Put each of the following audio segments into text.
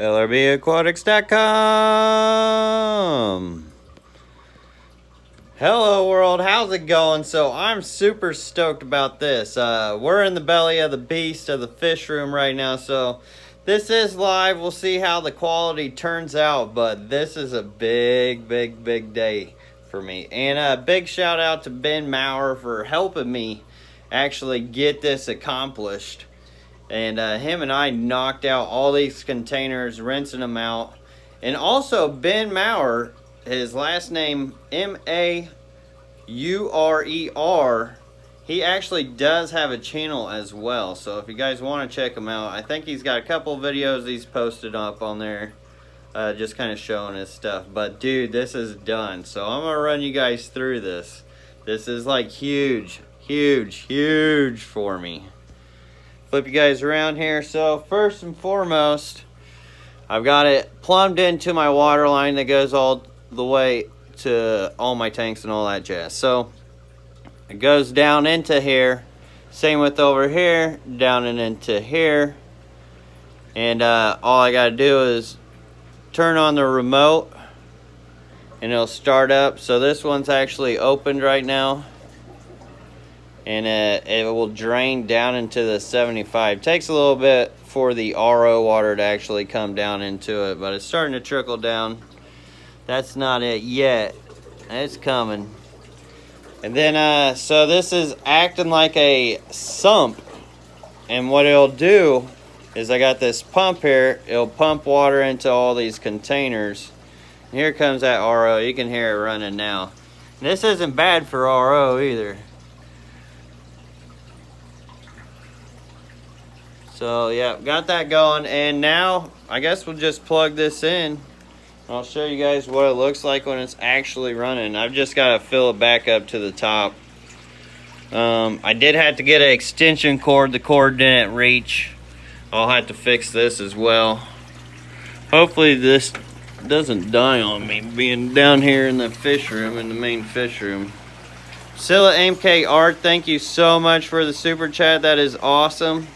LRBAquatics.com. Hello world, how's it going? So I'm super stoked about this. We're in the belly of the beast of the fish room right now, so this is live. We'll see how the quality turns out, but this is a big day for me. And a big shout out to Ben Maurer for helping me actually get this accomplished. And him and I knocked out all these containers, rinsing them out. And also Ben Maurer, his last name Maurer, he actually does have a channel as well. So if you guys want to check him out, I think he's got a couple videos he's posted up on there, just kind of showing his stuff. But dude, this is done. So I'm gonna run you guys through this. This is like huge for me. Flip you guys around here. So first and foremost, I've got it plumbed into my water line that goes all the way to all my tanks and all that jazz. So it goes down into here, same with over here, down and into here. And all I gotta do is turn on the remote and it'll start up. So this one's actually opened right now, and it will drain down into the 75. Takes a little bit for the RO water to actually come down into it, but it's starting to trickle down. That's not it yet. It's coming. And then so this is acting like a sump, and what it'll do is I got this pump here. It'll pump water into all these containers. And here comes that RO. You can hear it running now. And this isn't bad for RO either. So yeah, got that going, and now I guess we'll just plug this in. I'll show you guys what it looks like when it's actually running. I've just got to fill it back up to the top. I did have to get an extension cord. The cord didn't reach. I'll have to fix this as well. Hopefully this doesn't die on me being down here in the fish room, in the main fish room. Scylla MK Art, thank you so much for the super chat. That is awesome.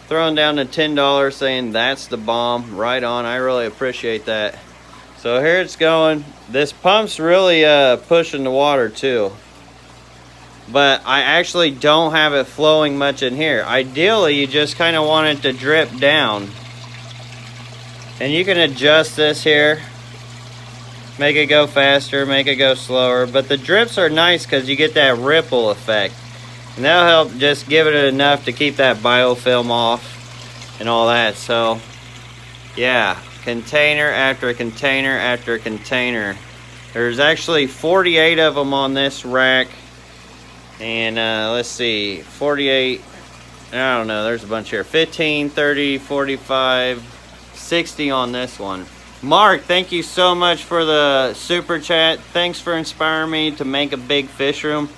Throwing down the $10 saying that's the bomb. Right on. I really appreciate that. So here it's going. This pump's really pushing the water too. But I actually don't have it flowing much in here. Ideally, you just kind of want it to drip down. And you can adjust this here. Make it go faster, make it go slower. But the drips are nice because you get that ripple effect. And that'll help just give it enough to keep that biofilm off and all that. So, yeah, container after container after container. There's actually 48 of them on this rack. And let's see, 48, I don't know, there's a bunch here. 15, 30, 45, 60 on this one. Mark, thank you so much for the super chat. Thanks for inspiring me to make a big fish room.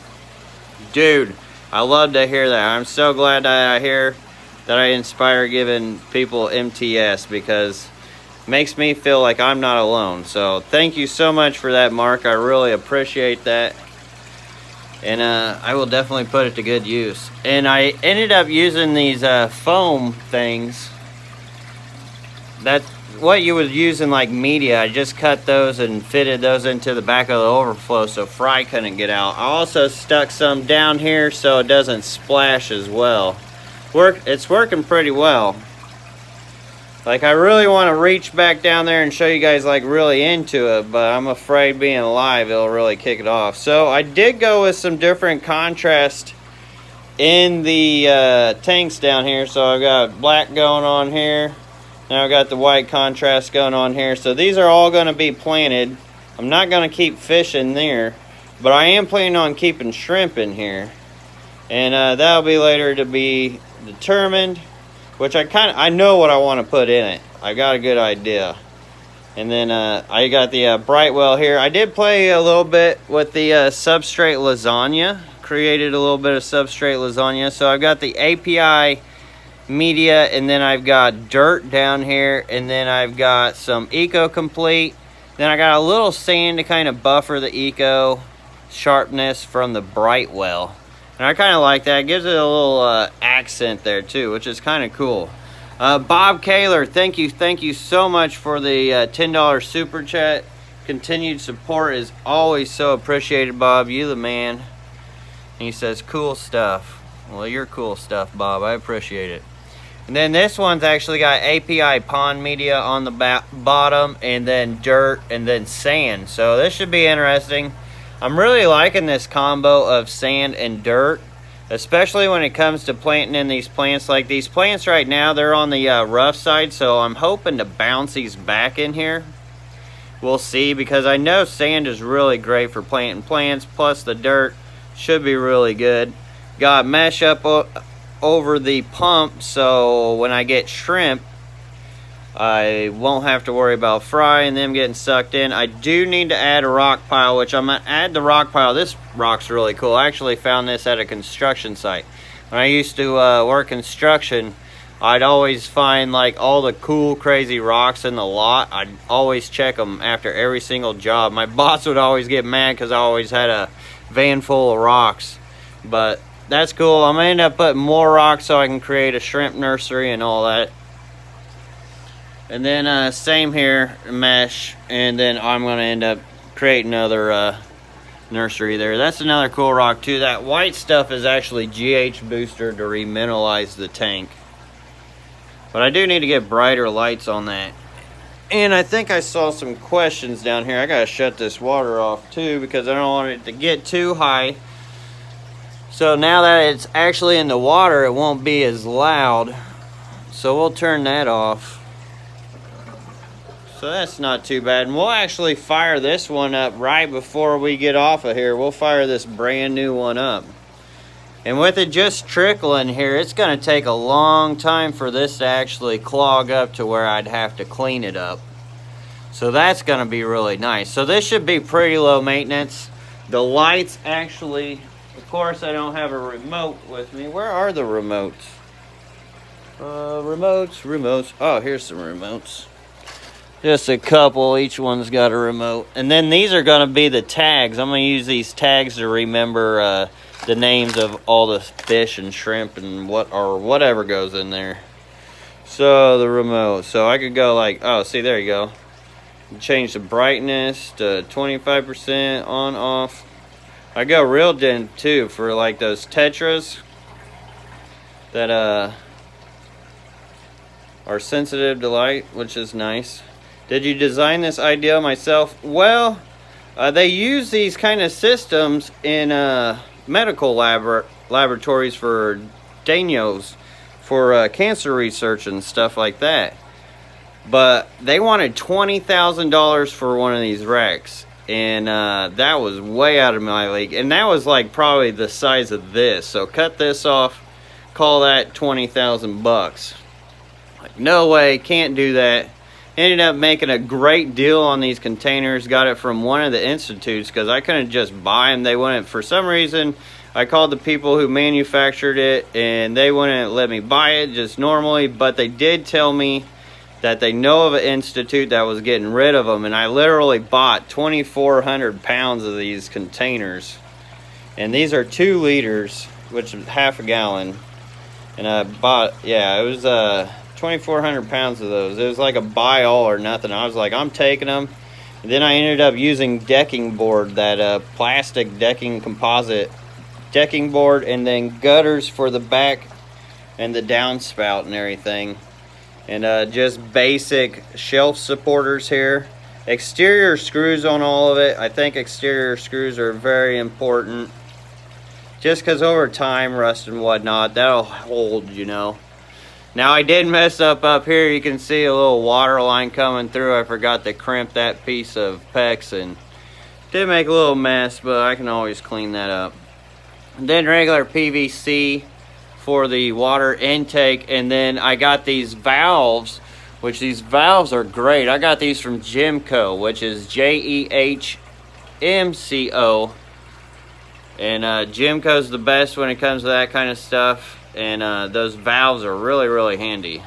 Dude, I love to hear that. I'm so glad that I hear that I inspire giving people MTS, because it makes me feel like I'm not alone. So thank you so much for that, Mark. I really appreciate that. And I will definitely put it to good use. And I ended up using these foam things. That's what you would use in like media. I just cut those and fitted those into the back of the overflow so fry couldn't get out. I also stuck some down here so it doesn't splash as well. It's working pretty well. Like, I really want to reach back down there and show you guys like really into it, but I'm afraid being live it'll really kick it off. So I did go with some different contrast in the tanks down here. So I've got black going on here. Now I've got the white contrast going on here. So these are all going to be planted. I'm not going to keep fish in there, but I am planning on keeping shrimp in here. And that'll be later to be determined. Which I know what I want to put in it. I got a good idea. And then I got the Brightwell here. I did play a little bit with the substrate lasagna. Created a little bit of substrate lasagna. So I've got the API media, and then I've got dirt down here, and then I've got some Eco Complete. Then I got a little sand to kind of buffer the Eco sharpness from the Brightwell. And I kind of like that. It gives it a little accent there too, which is kind of cool. Bob Kaler, thank you so much for the $10 super chat. Continued support is always so appreciated, Bob. You the man. And he says, cool stuff. Well, you're cool stuff, Bob. I appreciate it. And then this one's actually got API pond media on the bottom, and then dirt, and then sand. So this should be interesting. I'm really liking this combo of sand and dirt, especially when it comes to planting in these plants. Like these plants right now, they're on the rough side, so I'm hoping to bounce these back in here. We'll see, because I know sand is really great for planting plants, plus the dirt should be really good. Got mesh up over the pump, so when I get shrimp, I won't have to worry about fry and them getting sucked in. I do need to add a rock pile, which I'm gonna add the rock pile. This rock's really cool. I actually found this at a construction site. When I used to work construction, I'd always find like all the cool, crazy rocks in the lot. I'd always check them after every single job. My boss would always get mad because I always had a van full of rocks. But that's cool. I'm gonna end up putting more rocks so I can create a shrimp nursery and all that. And then same here, mesh, and then I'm gonna end up creating another nursery there. That's another cool rock too. That white stuff is actually GH booster to remineralize the tank. But I do need to get brighter lights on that. And I think I saw some questions down here. I gotta shut this water off too, because I don't want it to get too high. So now that it's actually in the water, it won't be as loud. So we'll turn that off. So that's not too bad. And we'll actually fire this one up right before we get off of here. We'll fire this brand new one up. And with it just trickling here, it's going to take a long time for this to actually clog up to where I'd have to clean it up. So that's going to be really nice. So this should be pretty low maintenance. The lights actually, of course I don't have a remote with me. Where are the remotes? Remotes. Oh, here's some remotes. Just a couple, each one's got a remote. And then these are going to be the tags. I'm going to use these tags to remember the names of all the fish and shrimp and whatever goes in there. So the remote. So I could go like, oh, see, there you go. Change the brightness to 25% on, off. I go real dim too for like those tetras that are sensitive to light, which is nice. Did you design this idea myself? Well, they use these kind of systems in medical laboratories for daños, for cancer research and stuff like that. But they wanted $20,000 for one of these racks, and that was way out of my league. And that was like probably the size of this. So cut this off, call that 20,000 bucks. Like, no way, can't do that. Ended up making a great deal on these containers. Got it from one of the institutes because I couldn't just buy them. They wouldn't, for some reason, I called the people who manufactured it and they wouldn't let me buy it just normally, but they did tell me that they know of an institute that was getting rid of them, and I literally bought 2,400 pounds of these containers. And these are 2 liters, which is half a gallon. And I bought, yeah, it was 2,400 pounds of those. It was like a buy all or nothing. I was like, I'm taking them. And then I ended up using decking board, that plastic decking composite decking board, and then gutters for the back and the downspout and everything. And just basic shelf supporters here. Exterior screws on all of it. I think exterior screws are very important. Just because over time, rust and whatnot, that'll hold, you know. Now I did mess up here. You can see a little water line coming through. I forgot to crimp that piece of PEX and did make a little mess, but I can always clean that up. And then regular PVC for the water intake, and then I got these valves, which these valves are great. I got these from Jimco, which is JEHMCO, and Jimco's the best when it comes to that kind of stuff, and those valves are really, really handy.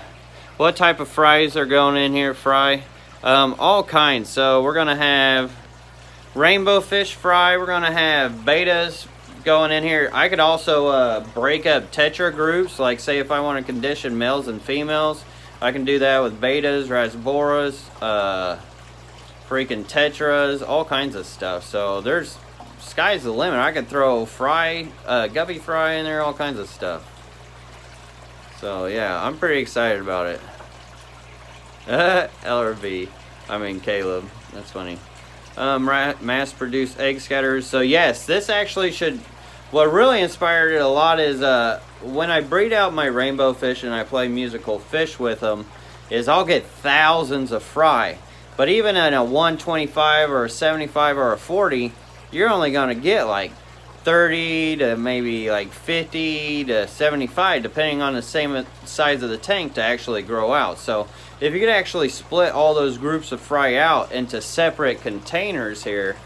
What type of fries are going in here? Fry? All kinds. So we're gonna have rainbow fish fry, we're gonna have betas going in here. I could also break up tetra groups, like say if I want to condition males and females, I can do that with betas, rasboras, freaking tetras, all kinds of stuff. So there's sky's the limit. I could throw fry, guppy fry in there, all kinds of stuff. So yeah, I'm pretty excited about it. LRV, I mean Caleb, that's funny. Mass-produced egg scatters. So yes, this actually should, what really inspired it a lot is when I breed out my rainbow fish and I play musical fish with them, is I'll get thousands of fry. But even in a 125 or a 75 or a 40, you're only going to get like 30 to maybe like 50 to 75, depending on the same size of the tank to actually grow out. So if you could actually split all those groups of fry out into separate containers here,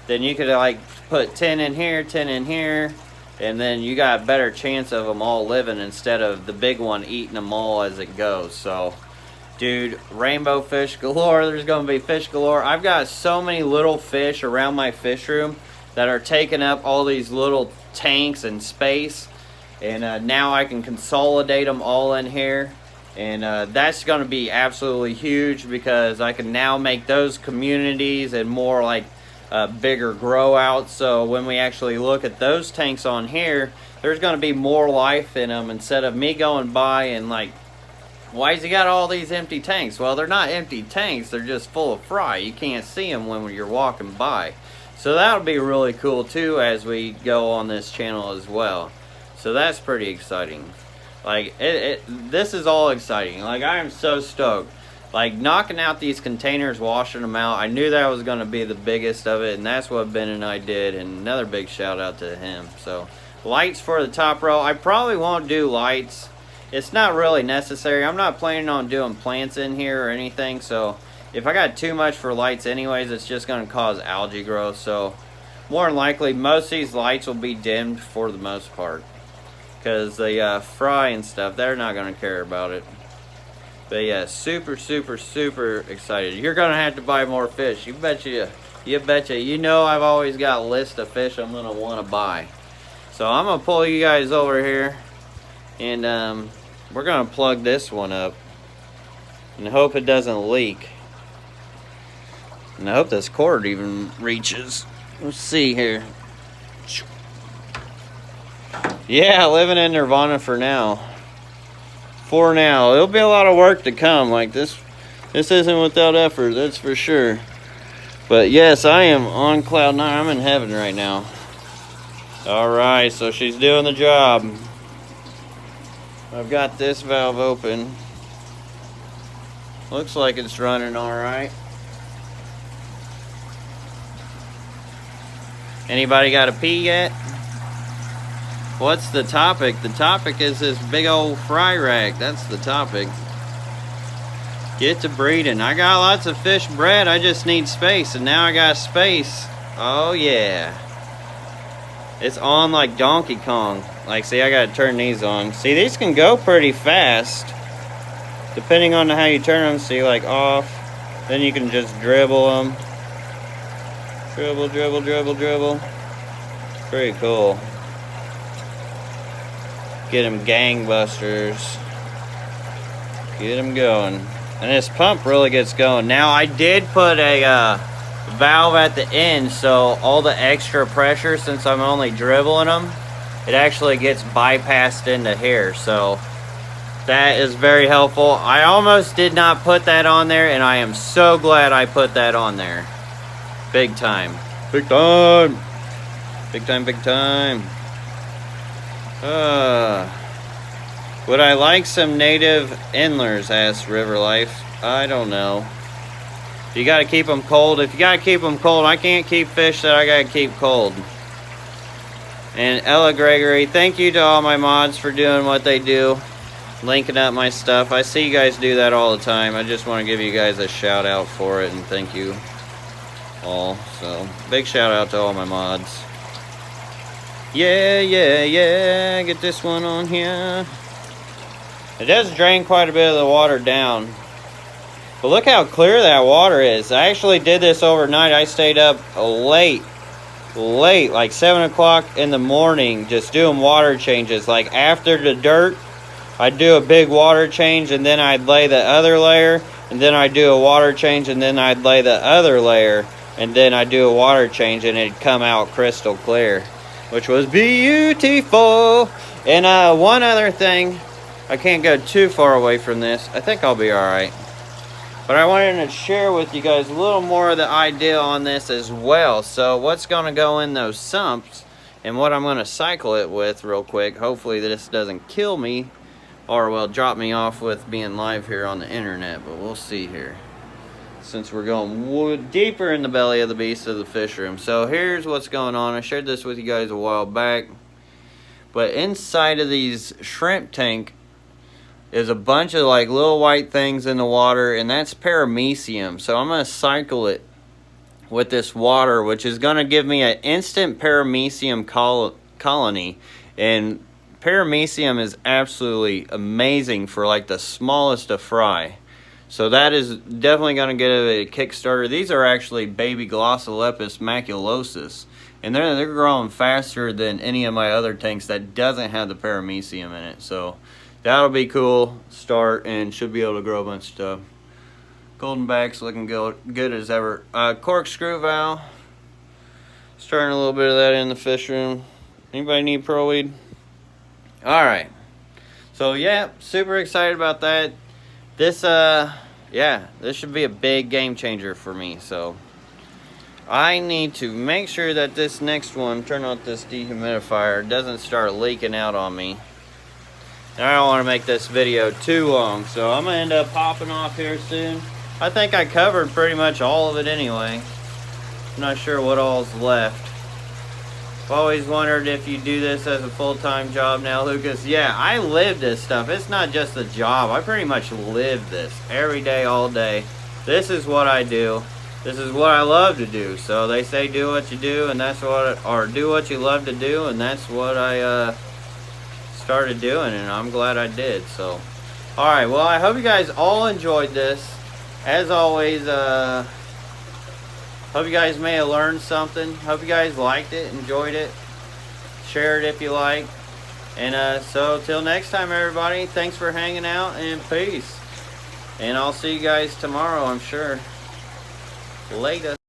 then you could like put 10 in here, 10 in here, and then you got a better chance of them all living instead of the big one eating them all as it goes. So dude, rainbow fish galore. There's gonna be fish galore. I've got so many little fish around my fish room that are taking up all these little tanks and space, and now I can consolidate them all in here, and that's going to be absolutely huge because I can now make those communities and more like bigger grow outs. So when we actually look at those tanks on here, there's going to be more life in them instead of me going by and like, why's he got all these empty tanks? Well, they're not empty tanks, they're just full of fry. You can't see them when you're walking by. So that would be really cool too as we go on this channel as well. So that's pretty exciting. Like this is all exciting. Like I am so stoked. Like knocking out these containers, washing them out. I knew that was going to be the biggest of it, and that's what Ben and I did. And another big shout out to him. So lights for the top row. I probably won't do lights. It's not really necessary. I'm not planning on doing plants in here or anything. So if I got too much for lights anyways, it's just going to cause algae growth. So more than likely, most of these lights will be dimmed for the most part. Because the fry and stuff, they're not going to care about it. But yeah, super, super, super excited. You're going to have to buy more fish. You betcha. You betcha. You know I've always got a list of fish I'm going to want to buy. So I'm going to pull you guys over here. And we're going to plug this one up. And hope it doesn't leak. And I hope this cord even reaches. Let's see here. Yeah, living in Nirvana for now. For now. It'll be a lot of work to come. Like this isn't without effort, that's for sure. But yes, I am on cloud nine. I'm in heaven right now. Alright, so she's doing the job. I've got this valve open. Looks like it's running alright. Anybody got a pee yet? What's the topic? The topic is this big old fry rack. That's the topic. Get to breeding. I got lots of fish bred. I just need space, and now I got space. Oh yeah. It's on like Donkey Kong. Like, see, I gotta turn these on. See, these can go pretty fast. Depending on how you turn them. See, like off. Then you can just dribble them. Dribble, dribble, dribble, dribble. Pretty cool. Get them gangbusters. Get them going. And this pump really gets going. Now, I did put a valve at the end, so all the extra pressure, since I'm only dribbling them, it actually gets bypassed into here. So that is very helpful. I almost did not put that on there, and I am so glad I put that on there. Big time. Big time. Big time, big time. Would I like some native endlers, asks River Life. I don't know. You gotta keep them cold. If you gotta keep them cold, I can't keep fish that I gotta keep cold. And Ella Gregory, thank you to all my mods for doing what they do. Linking up my stuff. I see you guys do that all the time. I just want to give you guys a shout out for it and thank you all. So big shout out to all my mods. Yeah, yeah, yeah. Get this one on here. It does drain quite a bit of the water down. But look how clear that water is. I actually did this overnight. I stayed up late, like 7 o'clock in the morning, just doing water changes. Like after the dirt I'd do a big water change, and then I'd lay the other layer, and then I'd do a water change, and then I'd lay the other layer, and then I'd do a water change, and it'd come out crystal clear, which was beautiful. And one other thing, I can't go too far away from this. I think I'll be all right. But I wanted to share with you guys a little more of the idea on this as well. So what's going to go in those sumps and what I'm going to cycle it with real quick. Hopefully this doesn't kill me or will drop me off with being live here on the internet. But we'll see here. Since we're going deeper in the belly of the beast of the fish room. So here's what's going on. I shared this with you guys a while back. But inside of these shrimp tank is a bunch of like little white things in the water, and that's paramecium. So I'm going to cycle it with this water, which is going to give me an instant paramecium colony. And paramecium is absolutely amazing for like the smallest of fry. So that is definitely going to get a kickstarter. These are actually baby Glossolepis maculosus, and they're growing faster than any of my other tanks that doesn't have the paramecium in it. So that'll be cool start, and should be able to grow a bunch of stuff. Golden backs looking good as ever. Corkscrew valve. Starting a little bit of that in the fish room. Anybody need pearl weed? Alright. So yeah, super excited about that. This this should be a big game changer for me. So I need to make sure that this next one, turn on this dehumidifier, doesn't start leaking out on me. I don't want to make this video too long, so I'm going to end up popping off here soon. I think I covered pretty much all of it anyway. I'm not sure what all's left. I've always wondered if you do this as a full-time job now, Lucas. Yeah, I live this stuff. It's not just a job. I pretty much live this every day, all day. This is what I do. This is what I love to do. So they say do what you do, and that's what, or do what you love to do, and that's what I started doing, and I'm glad I did. So alright, well, I hope you guys all enjoyed this. As always, hope you guys may have learned something. Hope you guys liked it, enjoyed it. Share it if you like. And so till next time, everybody, thanks for hanging out, and peace. And I'll see you guys tomorrow, I'm sure. Later.